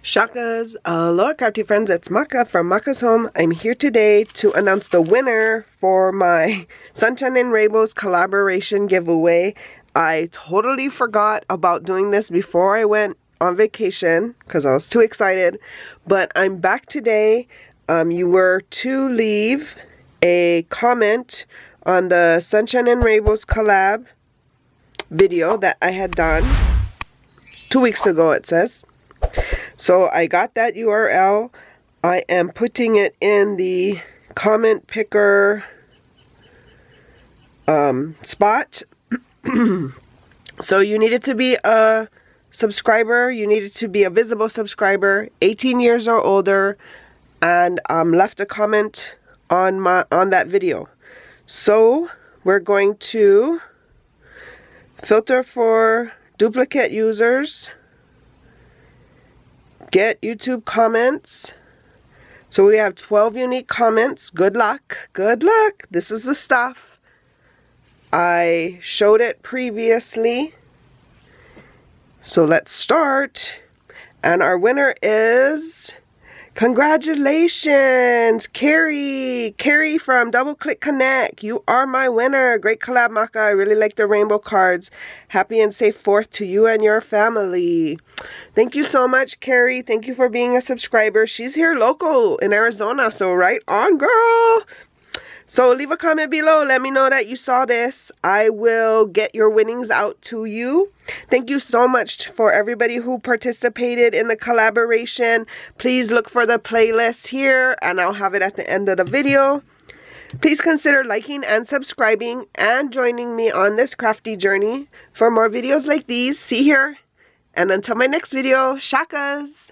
Shakas, aloha crafty friends, it's Maka from Makaz Home. I'm here today to announce the winner for my Sunshine and Rainbows collaboration giveaway. I totally forgot about doing this before I went on vacation because I was too excited, but I'm back today. You were to leave a comment on the Sunshine and Rainbows collab video that I had done 2 weeks ago, it says. So I got that URL. I am putting it in the comment picker spot. So you needed to be a subscriber. You needed to be a visible subscriber, 18 years or older, and left a comment on that video. So we're going to filter for duplicate users. Get YouTube comments. So we have 12 unique comments. Good luck. Good luck. This is the stuff. I showed it previously. So let's start. And our winner is, congratulations, Carrie. Carrie from Double Click Connect. You are my winner. Great collab, Maka. I really like the rainbow cards. Happy and safe 4th to you and your family. Thank you so much, Carrie. Thank you for being a subscriber. She's here local in Arizona, so right on, girl. So leave a comment below. Let me know that you saw this. I will get your winnings out to you. Thank you so much for everybody who participated in the collaboration. Please look for the playlist here, and I'll have it at the end of the video. Please consider liking and subscribing and joining me on this crafty journey for more videos like these. See here. And until my next video, shakas!